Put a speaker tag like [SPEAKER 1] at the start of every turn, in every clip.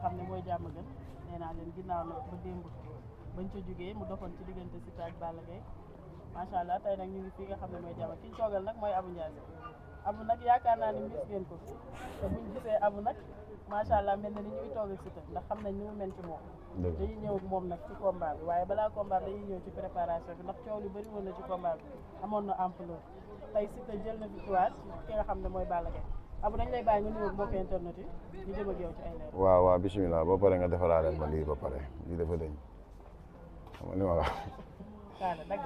[SPEAKER 1] xam ne mooy jàmm gën nee naa leen ginnaaw nag ba démb bañ ca jógee mu doxoon ci diggante Siteu ak Balla Gaye macha allah tey nag ñu ngi fii nga xam ne mooy jàmm ki ñu toogal nag mooy Abou Ndiassé Abou nag yaakaar naa ni gis ngeen ko te buñ gisee Abou nag macha allah mel na ni ñu ngi toog ak Siteu ndax xam nañ ni mu mel ci moom dañuy ñëw ak moom nag ci combat bi waaye balaa combat bi dañuy ñëw ci préparation bi ndax coow li bëri woon na ci combat bi amoon na ampleur tey Siteu jël na victoire ki nga xam ne mooy Balla Gaye Abou dañ lay bàyyi nga nuyoo mbokk internet yi ñu jëm ak yow ci ay leer.
[SPEAKER 2] waaw bisimilah ba pare nga defalaaleel ma lii ba pare lii dafa dañ xam nga li ma wax.
[SPEAKER 1] dagg.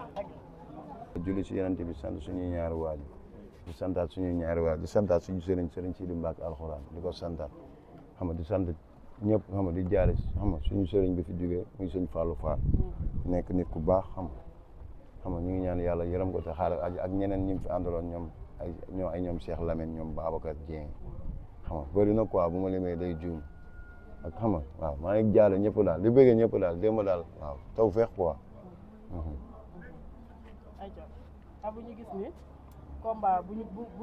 [SPEAKER 2] julli si yeneen bi sant suñuy ñaari waajur di santaat suñuy ñaari waajur di santaat suñu sëriñ si di Mbàkke alxuraan di ko santaat xam nga di sant ñëpp xam nga di jaare xam nga suñu sëriñ bi fi jógee muy sëñ Fallou Fall nekk nit ku baax xam nga ñu ngi ñaan yàlla yërëm ko te xaaral ak ñeneen ñi fi àndaloon ñoom ñoom Cheikh Lamine ñoom Babacar Dieng xam nga bëri na quoi bu ma limee day juum ak xam nga waaw maa ngi jaale ñëpp daal di bëggee ñëpp daal démb daal waaw taw feex quoi.
[SPEAKER 1] ayca Abou ñu gis ni combat bu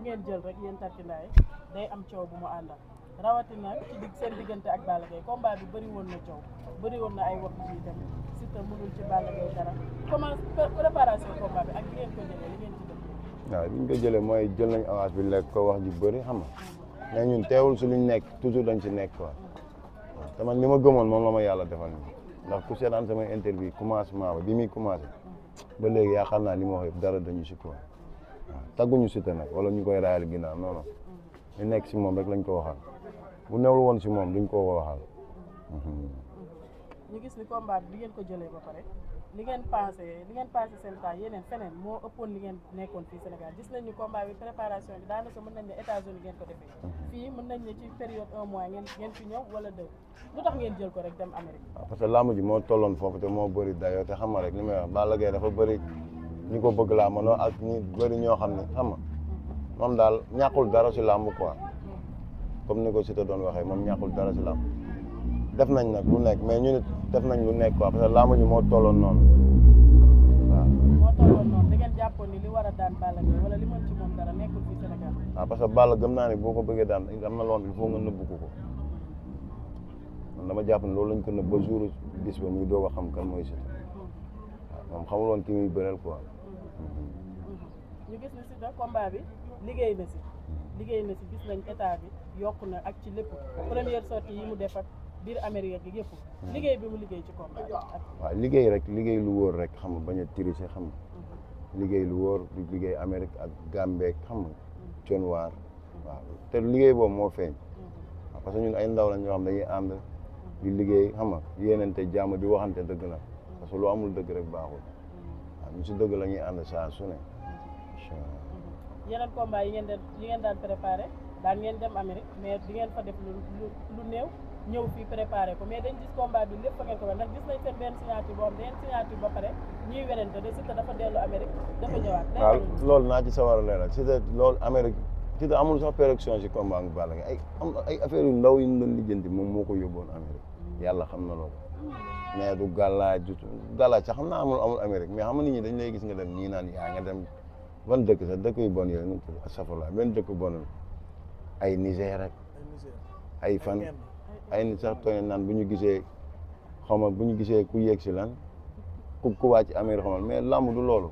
[SPEAKER 1] ngeen jël rek yéen tarkindaay day am coow bu mu àndal rawatina ci seen diggante ak Balla Gaye combat bi bëri woon na coow bëri woon na ay wax yu tamit Siteu mënul ci Balla Gaye dara comment préparation combat bi ak li ngeen ko jëlee li ngeen ci def.
[SPEAKER 2] waaw li ñu ko jëlee mooy jël nañ avance bi lekk ko wax ju bëri xam nga mais ñun teewul su luñ nekk toujours dañ ci nekk quoi waaw te man li ma gëmoon moom la ma yàlla defal nii ndax ku seetaan samay interview commencement ba bi muy commencé ba léegi yaakaar naa li ma wax yëpp dara dañu si quoi waaw tagguñu Siteu nag wala ñu koy raayal ginnaaw non non ñu nekk si moom rek lañ ko waxal bu newul woon si moom duñ ko waxal.
[SPEAKER 1] ñu gis ni combat bi ngeen ko jëlee ba pare li ngeen passé seen temps yeneen feneen moo ëppoon li ngeen nekkoon fii Sénégal gis nañ ni combat bi préparation bi daanaka mën nañ ne États-Unis ngeen ko defee fii mën nañ ne ci période 1 mois ngeen fi ñëw wala 2 lu tax ngeen jël ko rek dem Amérique.
[SPEAKER 2] waaw parce que làmb ji moo tolloon foofu te moo bëri dayoo te xam nga rek li may wax Balla Gaye dafa bëri ñi ko bëgg laa mënoo ak ñi bëri ñoo xam ne xam nga moom daal ñàkkul dara si làmb quoi comme ni ko Siteu doon waxee moom ñàkkul dara si làmb def nañ nag lu nekk mais ñu nit def nañ lu nekk quoi parce que làmb ji moo tolloon noonu waaw.
[SPEAKER 1] moo tolloon noonu da ngeen jàppoon ni li war a daan Balla Gaye wala li mën ci moom dara nekkul fii Sénégal.
[SPEAKER 2] waaw parce que Balla gëm naa ne boo ko bëggee daan am na loon il faut nga nëbbu ko man dama jàpp ne loolu lañ ko nëbb ba jour bis ba muy doog a xam kan mooy Siteu waaw moom xamul woon ki muy bëreel quoi.
[SPEAKER 1] ñu gis ni Siteu combat bi liggéey na si gis nañ état bi yokku na ak ci lépp première sortie yi mu def ak biir Amérique gi yëpp liggéey bi mu liggéey ci combat bi.
[SPEAKER 2] waaw liggéey lu wóor rek xam nga bañ a tricher xam nga liggéey lu wóor di liggéey Amérique ak Gambie xam nga Conwaar waaw te liggéey boobu moo feeñ waaw parce que ñun ay ndaw lañ ñoo xam dañuy ànd di liggéey xam nga yéenante jàmm di waxante dëgg la parce que lu amul dëgg rek baaxul waaw ñu si dëgg la ñuy ànd saa su ne.
[SPEAKER 1] yeneen combat yi ngeen daan préparé daan ngeen dem Amérique mais di ngeen fa def lu néew ñëw fii préparé ko mais dañ gis combat bi lépp fa ngeen ko wax ndax gis nañ seen benn signature boo xam ne signature ba pare ñuy werante de Siteu dafa dellu Amérique dafa ñëwaat.
[SPEAKER 2] waaw loolu naa ci sawar a leeral Siteu loolu Amérique Siteu amul sax péréction si combat ak Balla Gaye ay affaire yu ndaw yu ñu doon lijjanti moom moo ko yóbboon Amérique yàlla xam na loolu mais du gàllaaj sax xam naa amul Amérique mais xam nga nit ñi dañ lay gis nga dem ñii naan yaa nga dem ban dëkk sax dëkk yu bon yooyu nu tudd safala benn dëkk bonul ay Niger rek ay fan ay nit sax tooy naan bu ñu gisee xaw ma bu ñu gisee ku yéeg si lan ku wàcc Amérique xamal mais lamb du loolu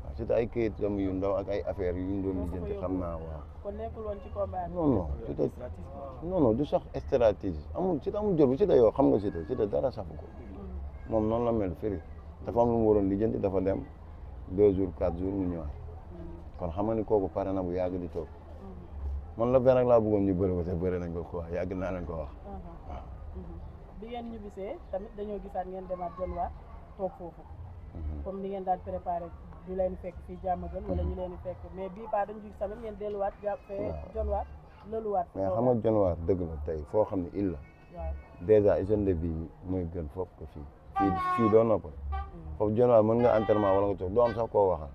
[SPEAKER 2] waaw c'est ay këyit dam yu ndaw ak ay affaires yu ñu doon lijjanti xam naa waaw.
[SPEAKER 1] kon nekkul woon ci combat
[SPEAKER 2] non du sax stratégie amul Siteu amul jot bu Siteu yow xam nga Siteu dara safu ko moom noonu la mel firi dafa am lu mu waroon lijjanti dafa dem 2 jours 4 jours mu ñëwaat kon xam nga ni kooku pare na bu yàgg di toog man la benn rek laa bëggoon ñu bëri ko te bëri nañ ko quoi yàgg naa leen ko wax waaw.
[SPEAKER 1] bi ngeen ñibbisee tamit dañoo gisaat ngeen demaat Dionewar toog foofu comme ni ngeen daan préparé du leen fekk fii Diamaguène wala ñu leen di fekk mais bii pas dañu gis tamit ngeen delluwaat fee Dionewar lëluwaat.
[SPEAKER 2] mais xam nga Dionewar dëgg la tey foo xam ne île la dèjà hygiène de vie mooy gën foofu ko fii doo noppal foofu Dionewar mën nga entraînement wala nga toog doo am sax koo waxal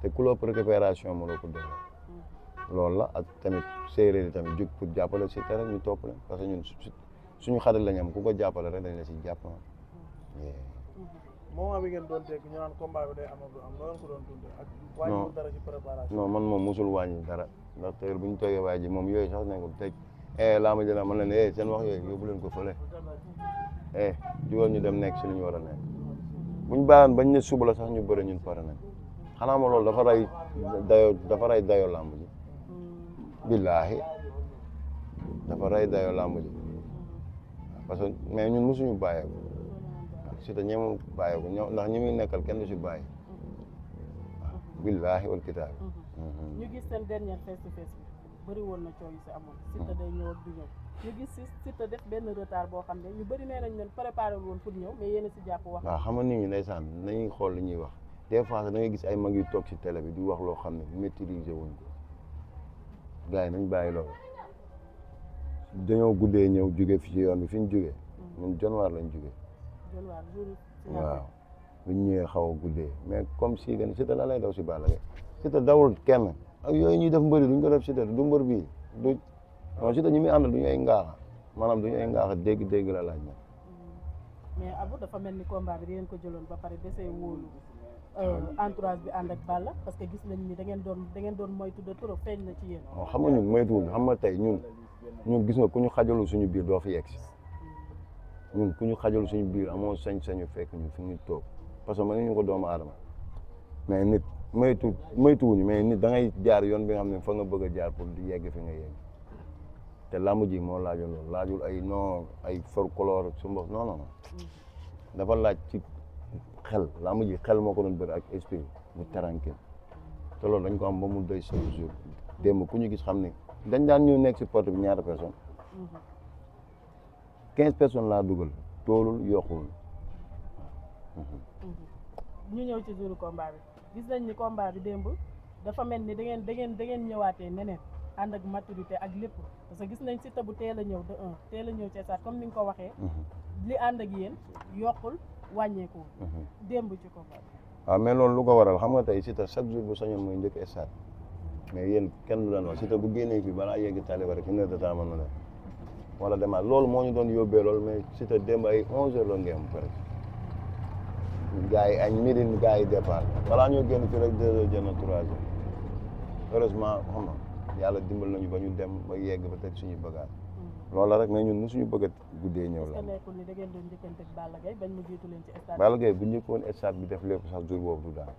[SPEAKER 2] te ku la récupération moo la ko doole loolu la ak tamit séeréer yi tamit jug pour jàppale si rek ñu topp leen parce que ñun suñu xarit la ñu am ku ko jàppale rek dañ la si jàpp
[SPEAKER 3] moment bi ngeen doon dégg ñu naan combat bi day am loolu ko doon dundee ak wàññiwul dara ci préparation.
[SPEAKER 2] non man moom mosul wàññi dara ndax tey bu ñu toogee waay ji moom yooyu sax ne ko teg laa ma jëla man leen seen wax yooyu yóbbu leen ko fële jugal ñu dem nekk si li ñu war a nekk buñ bàyyoon bañ ne suba la sax ñu bëri ñun pare nañ xanaa ma loolu dafa rey dayoo làmb ji billaahi dafa rey dayoo làmb ji parce que mais ñun mosuñu bàyyeeku si te ñeemu bàyyeeku ñoo ndax ñi muy nekkal kenn du si bàyyi billaahi wal kitaab
[SPEAKER 1] ñu gis seen dernier face to face bi bëri woon na coow yi si amoon Siteu day ñëw ak du ñëw ñu gis si Siteu def benn retard boo xam ne ñu bëri nee nañ leen préparé woon pour ñëw mais yéen a si jàpp wax
[SPEAKER 2] waaw xam nga nit ñi ndeysaan nañuy xool li ñuy wax des fois da ngay gis ay mag yu toog si télé bi di wax loo xam ne maîtriser wuñ ko gars yi nañ bàyyi loolu dañoo guddee ñëw jóge fi ci yoon bi fi ñu jógee ñun Dionewar lañ jógee waaw bu ñu ñëwee xaw a guddee mais comme si gën Siteu la lay daw si Balla Gaye Siteu dawul kenn ak yooyu ñuy def mbëri duñ ko def Siteu du mbër bii du non Siteu ñi muy àndal du ñu ay ngaaxa maanaam du ñu ay ngaaxa dégg-dégg la laaj na
[SPEAKER 1] mais Abou dafa mel ni combat bi di ngeen ko jëloon ba pare desee wóolu entourage bi ànd ak Balla parce que gis nañ ni da ngeen doon moytu de trop feeñ na ci yéen
[SPEAKER 2] xam nga ñun moytuwuñ xam nga tey ñun gis nga ku ñu xajalu suñu biir doo fi yegg si ñun ku ñu xajalu suñu biir amoo sañ-sañu fekk ñu fi ñu toog parce que mënuñu ko doomu aadama mais nit moytuwuñu mais nit da ngay jaar yoon bi nga xam ne fa nga bëgg a jaar pour di yegg fi nga yegg te làmb ji moo laajoon loolu laajul ay non ay folklore su mbox non dafa laaj ci xel làmb ji xel moo ko doon bëri ak esprit bu tranquille te loolu dañ ko am ba mu doy chaque jour démb ku ñu gis xam ni dañ daan ñëw nekk si porte bi ñaata personnes 15 personnes laa dugal toolul yokkul
[SPEAKER 1] ñu ñëw ci jour combat bi gis nañ ni combat bi démb dafa mel ni da ngeen ñëwaatee neneen ànd ak maturité ak lépp parce que gis nañ Siteu bu teel a ñëw de teel a ñëw ci stade comme ni nga ko waxee li ànd ak yéen yokkul wàññeeku démb ci combat bi
[SPEAKER 2] waaw mais loolu lu ko waral xam nga tey Siteu chaque jour bu sañoon mooy njëkk stade mais yéen kenn du leen wax Siteu bu génnee fii balaa yegg tali ba rek une heure de temps mën na def wala demaat loolu moo ñu doon yóbbee loolu mais Siteu démb ay 11 heures la ngeen pare gars yi añ midi gars yi départ balaa ñoo génn fii rek 2 heures jënd 3 heures heureusement xam nga yàlla dimbal nañu ba ñu dem ba yegg ba teg suñu bagage loolu la rek mais ñun mosuñu bëgg a guddee ñëw la.
[SPEAKER 1] nekkul ni da ngeen doon njëkkante ak Balla Gaye bañ mu jiitu leen ci stade
[SPEAKER 2] Balla Gaye bu njëkkoon stade bi def lépp sax jour boobu du daal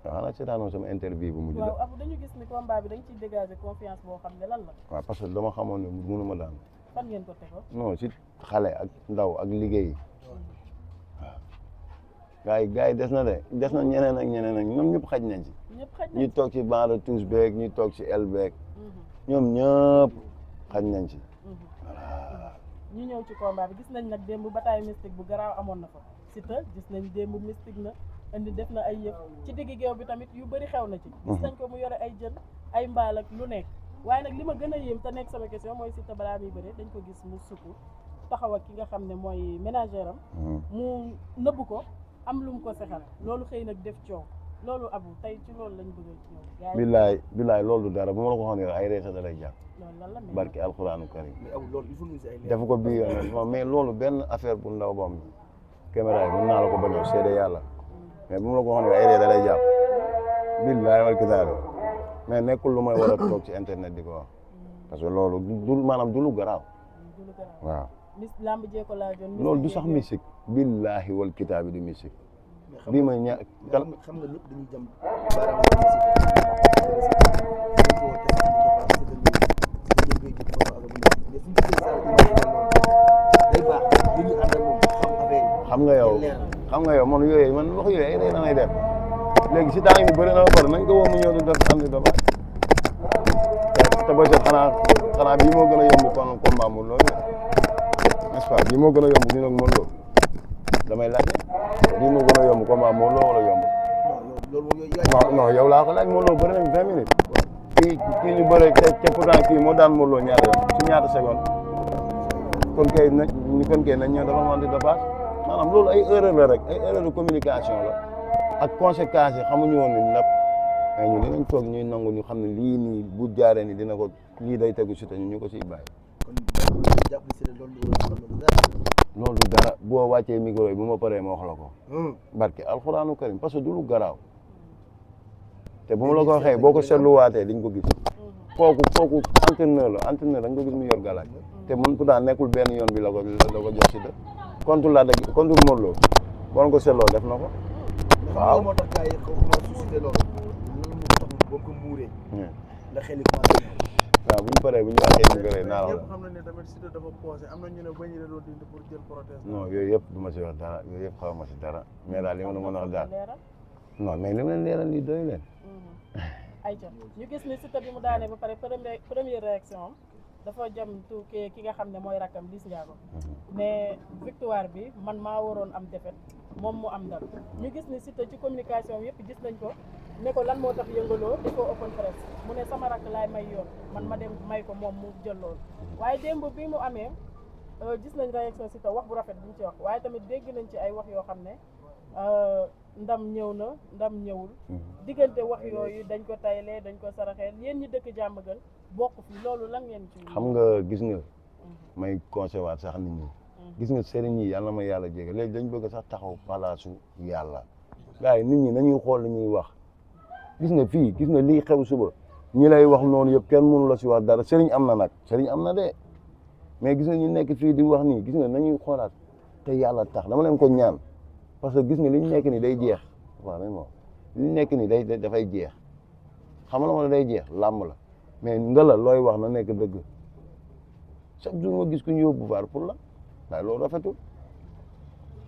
[SPEAKER 2] waaw xanaa seetaanoon sama interview bu mujj la.
[SPEAKER 1] waaw Abou dañu gis ni combat bi dañ ciy dégager confiance boo xam ne lan la.
[SPEAKER 2] waaw parce que dama xamoon ne mënuma daan.
[SPEAKER 1] fan ngeen ko tegoon.
[SPEAKER 2] non si xale ak ndaw ak liggéey waaw gars yi des na ñeneen ak ñoom ñëpp xaj nañ ci. ñu toog ci banc de touche beeg ñu toog ci aile beeg ñoom ñëpp xaj nañ ci.
[SPEAKER 1] voilà. ñu ñëw ci combat bi gis nañ nag démb bataille mystique bu garaaw amoon na fa Siteu gis nañ démb mystique na indi def na ay yëf ci diggi géew bi tamit yu bëri xew na ci. gis nañ ko mu yore ay jën ay mbaal ak lu nekk waaye nag li ma gën a yéem te nekk sama question mooy Siteu balaa muy bëre dañ ko gis mu sukk taxaw ak ki nga xam ne mooy ménagère am. mu nëbb ko am lu mu ko sexal loolu xëy nag def coow. loolu Abou tey ci loolu lañ bëgg a ñëw.
[SPEAKER 2] billaay loolu du dara bu ma la ko waxoon ay reesa da lay jàpp.
[SPEAKER 1] loolu lan la
[SPEAKER 2] barki alxuraanu karim.
[SPEAKER 3] mais Abou loolu il faut ñu si ay
[SPEAKER 2] def ko bii mais loolu benn affaire bu ndaw boo xam ne caméra yi mën naa la ko bañoo seede yàlla mais bu ma la ko waxoon ay reesa da lay jàpp. billaay wal kitaabi mais nekkul lu may war a toog ci internet di ko wax parce que loolu du maanaam du lu garaaw. waaw.
[SPEAKER 1] lamb jee ko laajoon.
[SPEAKER 2] loolu du sax musique. billaahi wal kitaabi du musique. bii mooy ña
[SPEAKER 3] xam nga ñëpp dañuy jëm baaraam
[SPEAKER 2] xam nga yow man yooyu man wax yooyu ay day damay def léegi si temps yi bëri na ba pare nañ ko woo mu ñëw du def am si ba pare te ba jot xanaa bii moo gën a yomb kon combat mu loolu n'est-ce pas bii moo gën a yomb ñu nag mën loolu damay laaj bii moo gën a yomb combat moo loo wala yomb non yow laa ko laaj moo loo bëri nañ 20 minutes kii ñu bëre te pourtant kii moo daan moo loo ñaata yoon ci ñaata seconde kon kay nañ ñëw dafa mën di dépasse maanaam loolu ay erreur la rek ay erreur de communication la ak conséquences yi xamuñu woon ni lépp mais ñu dinañ toog ñuy nangu ñu xam ne lii nii bu jaaree ni dina ko lii day tegu si te ñu ko siy bàyyi. loolu du dara boo wàccee micro yi bu ma paree ma wax la ko. barke alxuraanu karim parce que du lu garaaw te bu ma la ko waxee boo ko seetluwaatee di nga ko gis kooku entraîneur la entraîneur da nga ko gis mu yor galaaj te mun pourtant nekkul benn yoon bi la ko jox si de contre la dëgg contre Modou Lo bon ko seetloo def na ko waaw
[SPEAKER 4] moo tax gars yi xaw ma suscité loolu lan moo tax boo ko muuree la xel yi commencé
[SPEAKER 2] waaw bu ñu paree bu ñu waxee ñu bëree naa la
[SPEAKER 3] ñëpp xam na ne tamit Siteu dafa posé am na ñu ne bañ la doon dindi pour jël prothèse
[SPEAKER 2] non yooyu yëpp du ma si wax dara yooyu yëpp xaw ma si dara mais daal li ma la mën a wax daal non mais li ma leen leeral nii doy leen
[SPEAKER 1] ayca ñu gis ni Siteu bi mu daanee ba pare première réaction am dafa jëm tuuti ki nga xam ne mooy rakkam Liss Ndiago mais victoire bi man maa waroon am défaite moom mu am ndam ñu gis ni Siteu ci communication yëpp gis nañ ko ne ko lan moo tax yëngaloo di ko open press mu ne sama rakk laay may yoon man ma dem may ko moom mu jël loolu waaye démb bi mu amee gis nañ réaction Siteu wax bu rafet bi ñu ci wax waaye tamit dégg nañ ci ay wax yoo xam ne ndam ñëw na ndam ñëwul diggante wax yooyu dañ ko taylee dañ ko saraxee yéen ñi dëkk jàmm gën bokk fi loolu lan ngeen ci
[SPEAKER 2] xam nga gis nga may conseillé sax nit ñi gis nga sëriñ yi yàlla ma yàlla jéggi léegi dañ bëgg sax taxaw palaasu yàlla gars yi nit ñi nañuy xool li ñuy wax gis nga fii gis nga lii xew suba ñi lay wax noonu yëpp kenn mënu la si wax dara sëriñ am na nag sëriñ am na de mais gis nga ñu nekk fii di wax nii gis nga nañuy xoolaat te yàlla tax dama leen ko ñaan parce que gis nga li ñu nekk nii day jeex waaw même li ñu nekk nii dafay jeex xam nga la day jeex làmb la mais ngala looy wax na nekk dëgg chaque jour nga gis ku ñu yóbbu vaar pour la waaye loolu rafetul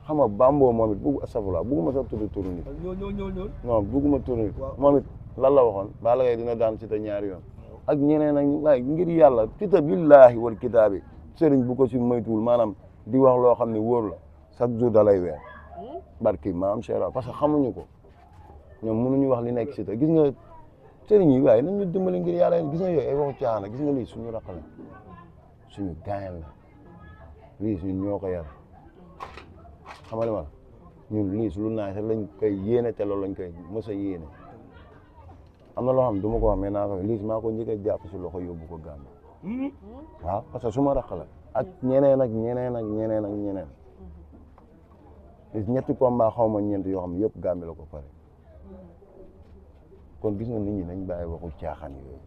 [SPEAKER 2] xam nga Bambo moom it bugg astafurlah bugguma sax tudd turu nit non bugguma turu nit moom it lan la waxoon Balla Gaye dina daan Siteu ñaari yoon ak ñeneen ak waaye ngir yàlla Siteu billaahi wal kitaabi sëriñ bu ko si moytuwul maanaam di wax loo xam ne wóor la chaque jour da lay weer barki maam Cheikh parce que xamuñu ko ñoom mënuñu wax li nekk Siteu gis nga sëriñ yi waaye nañ ñu dimbali ngir yàlla gis nga yooyu ay waxu caaxaan gis nga lii suñu raq la suñu gaañal la lii suñu ñoo ko yar xamali ma ñun lii su lu naay sax lañ koy yéene te loolu lañ koy mos a yéene am na loo xam du ma ko wax mais naa ko lii maa ko njëkk a jàpp si loxo yóbbu ko Gambie waaw parce que su ma raq la ak ñeneen ak ñeneen ak ñeneen ak ñeneen ñetti combat xaw ma ñeent yoo xam ne yëpp Gambie la ko pare kon gis nga nit ñi nañ bàyyi waxu caaxaan yooyu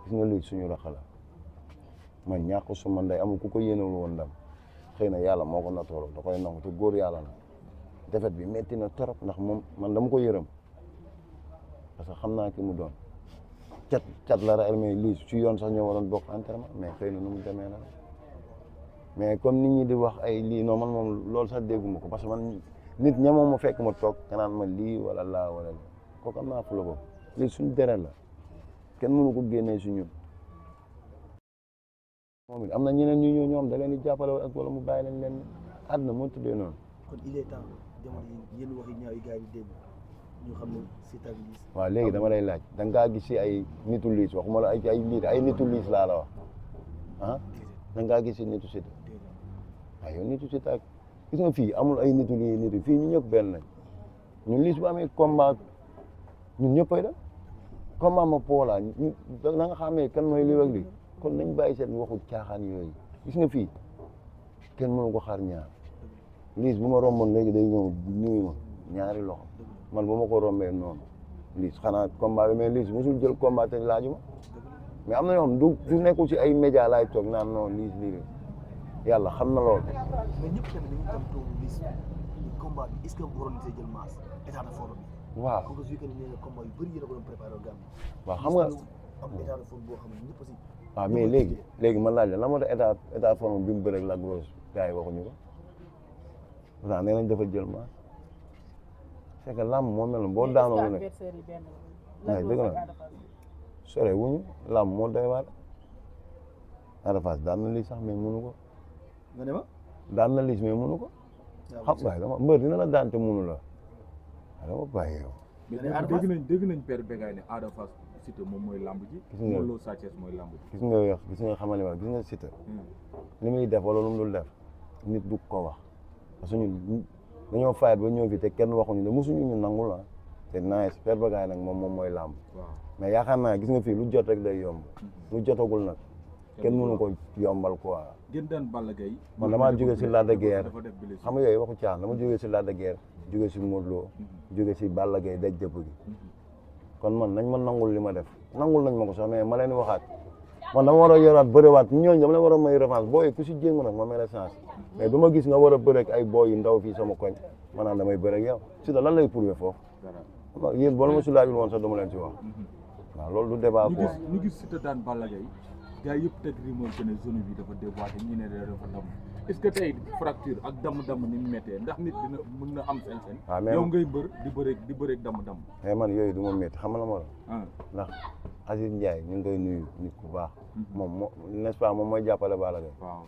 [SPEAKER 2] gis nga lii suñu raq la man ñàkk suma ndey amul ku ko yéenewul woon ndam xëy na yàlla moo ko nattooloo da koy nangu te góor yàlla na defet bi metti na torop ndax moom man dama ko yërëm parce que xam naa ki mu doon cat la ra mais lii ci yoon sax ñoo waroon bokk entraînement mais xëy na nu mu demee la mais comme nit ñi di wax ay lii non man moom loolu sax dégguma ko parce que man nit ñamoo ma fekk ma toog nga naan ma lii wala laa wala lii kooku am naa fu la boobu lii suñu deret la kenn mënu ko génnee si ñun moom it am na ñeneen ñu ñëw ñoom da leen di jàppale ak wala mu bàyyi leen leen àdduna moo tuddee noonu
[SPEAKER 4] kon il est temps jamono yi yéen wax yi ñaaw yi gars yi dégg ñu xam ne Siteu ak Liss
[SPEAKER 2] waaw léegi dama lay laaj da ngaa gis si ay nitu Liss waxuma la ay liir ay nitu Liss laa la wax ah da ngaa gis si nitu Siteu waaw yow nitu Siteu ak gis nga fii amul ay nitu lii nitu fii ñu ñëpp benn lañ ñun Liss bu amee combat ñun ñëppay da combat ma Pola da nga xamee kan mooy lii ak lii kon nañ bàyyi seen waxu caaxaan yooyu gis nga fii kenn mënu ko xaar ñaar Liss bu ma romboon léegi day ñëw nuyu ma ñaari loxo man bu ma ko rombee noonu Liss xanaa combat bi mais Liss mosul jël combat te laaju ma mais am na yoo xam du nekkul si ay média laay toog naan non Liss lii yàlla xam na lool.
[SPEAKER 4] mais ñëpp tamit dañu tam toog Liss combat bi est-ce que waroon na see jël masse état de forme bi.
[SPEAKER 2] waaw
[SPEAKER 4] comme que vu que nee na combat yu bëri yéen a ko doon préparé au Gambie.
[SPEAKER 2] waaw xam nga
[SPEAKER 4] am état de forme boo xam ne ñëpp aussi.
[SPEAKER 2] waaw mais léegi man laaj la moo tax état de forme bi mu bëre ak la grosse gars yi waxuñu ko pourtant nee nañ dafa jël masse c'est que làmb moo mel ne boo daanoo lu nekk waaye dëgg la sore wuñu làmb moo doy waar Ada Fass daan na Liss sax mais mënu ko
[SPEAKER 4] nga ne ma.
[SPEAKER 2] daan na Liss mais mënu ko xam waaye dama mbër dina la daan te mënu la dama bàyyi yow
[SPEAKER 5] dégg nañ père Bégaay ne Ada Fass Siteu moom mooy lamb ji.
[SPEAKER 2] gis nga
[SPEAKER 5] Modou Lo Sa Thiès mooy lamb ji.
[SPEAKER 2] gis nga xamal ma gis nga Siteu li muy def wala lu mu dul def nit du ko wax parce que ñun dañoo fayat ba ñëw fi te kenn waxuñu ne mosuñu ñu nangul la te nice père Bégaay nag moom mooy lamb
[SPEAKER 5] waaw
[SPEAKER 2] mais yaakaar naa gis nga fii lu jot rek day yomb lu jotagul nag kenn mënu ko yombal quoi.
[SPEAKER 5] gën daan Balla Gaye.
[SPEAKER 2] man damaa jóge si Lac de Guiers
[SPEAKER 5] dafa def blessure.
[SPEAKER 2] xam nga yooyu waxu caaxaan dama jóge si Lac de Guiers jóge si Modou Lo jóge si Balla Gaye daj jëpp gi kon man nañ ma nangul li ma def nangul nañ ma ko sax mais ma leen di waxaat man dama war a yoraat bëriwaat ñooñu dama leen war a may revanche booy ku si jéem nag ma may la chance mais du ma gis nga war a bëreeg ay booy yu ndaw fii sama koñ ma naan damay bëreeg yow si da lan lay prouver foofu yéen boo ma si laajul woon sax dama leen si wax waaw loolu du débat quoi.
[SPEAKER 5] ñu gis Siteu daan Balla Gaye gars yëpp teg rumeur que ne zone bi dafa déboîté ñi ne dafa damm est-ce que tey fracture ak damm-damm ni mu méttee ndax nit dina mën na am sañ-sañ.
[SPEAKER 2] waaw mais
[SPEAKER 5] yow ngay bër di bëreeg damm-damm.
[SPEAKER 2] mais man yooyu du ma métti xam nga la ma
[SPEAKER 5] ah
[SPEAKER 2] ndax Aziz Ndiaye ñu ngi koy nuyu nit ku baax. moom moo n'est-ce pas moom mooy jàppale Balla Gaye.
[SPEAKER 5] waaw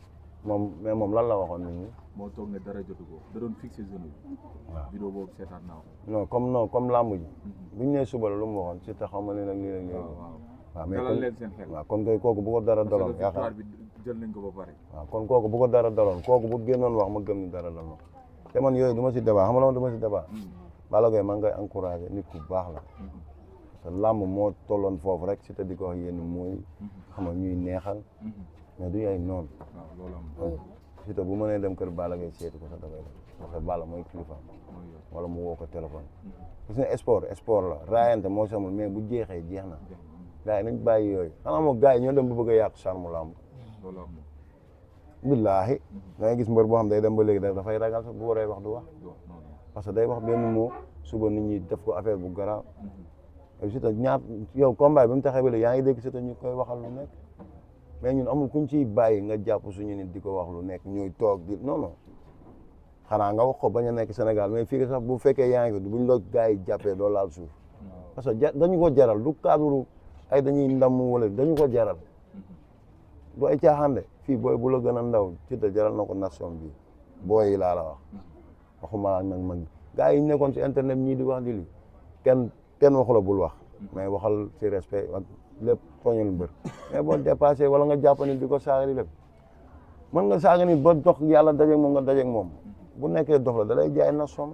[SPEAKER 2] moom mais moom lan la waxoon nit ñi.
[SPEAKER 5] moo toog ne dara jotu ko da doon fixé zone bi.
[SPEAKER 2] waaw
[SPEAKER 5] vidéo boobu seetaan naa ko.
[SPEAKER 2] non comme làmb ji. bu ñu nee suba la lu mu waxoon si te xaw ma ne nag lii la ñu.
[SPEAKER 5] waaw mais dalal leen seen xel.
[SPEAKER 2] waaw kon kay kooku bu ko dara daloon.
[SPEAKER 5] yaakaar bi jël nañ ko ba pare.
[SPEAKER 2] waaw kon kooku bu ko dara daloon kooku bu génnoon wax ma gëm ni dara daloon te man yooyu du ma si débat xam nga la du ma si débat. Balla Gaye maa ngi koy encouragé nit ku baax la. parce que làmb moo tolloon foofu rek si te di ko wax yéen mooy. xam nga ñuy neexal. mais du ay noonu.
[SPEAKER 5] waaw loolu am
[SPEAKER 2] si te bu mënee dem kër Balla Gaye seeti ko sax dafay def parce que Balla mooy kilifaam wala mu woo ko téléphone. gis nga sport la raayante moo samul mais bu jeexee jeex na. gars yi nañ bàyyi yooyu xanaa moom gars yi ñoo dem ba bëgg a yàq charme lamb billaahi da ngay gis mbër boo xam day dem ba léegi dafay ragal sax bu waree wax du wax parce que day wax benn mot suba nit ñi def ko affaire bu garaaw et puis ñaar yow combat bi mu taxee ba léegi yaa ngi dégg si ñu koy waxal lu nekk mais ñun amul kuñ ciy bàyyi nga jàpp suñu nit di ko wax lu nekk ñuy toog di non non xanaa nga wax ko bañ a nekk Sénégal mais fii sax bu fekkee yaa ngi ko buñ la gars yi jàppee doo laal suuf parce que dañu ko jaral du cadre ay dañuy ndam wala dañu ko jaral du ay caaxaan de fii booy bu la gën a ndaw ci te jaral na ko nation bi booy yi laa la wax waxuma nag mag gars yi nekkoon ci internet ñii di wax di li kenn waxu la bul wax mais waxal ci respect ak lépp tooñal mbër mais boo dépassé wala nga jàpp ni di ko saaga di lépp mën nga saaga ni ba dox yàlla dajeeg moom nga dajeeg moom bu nekkee dox la da lay jaay nation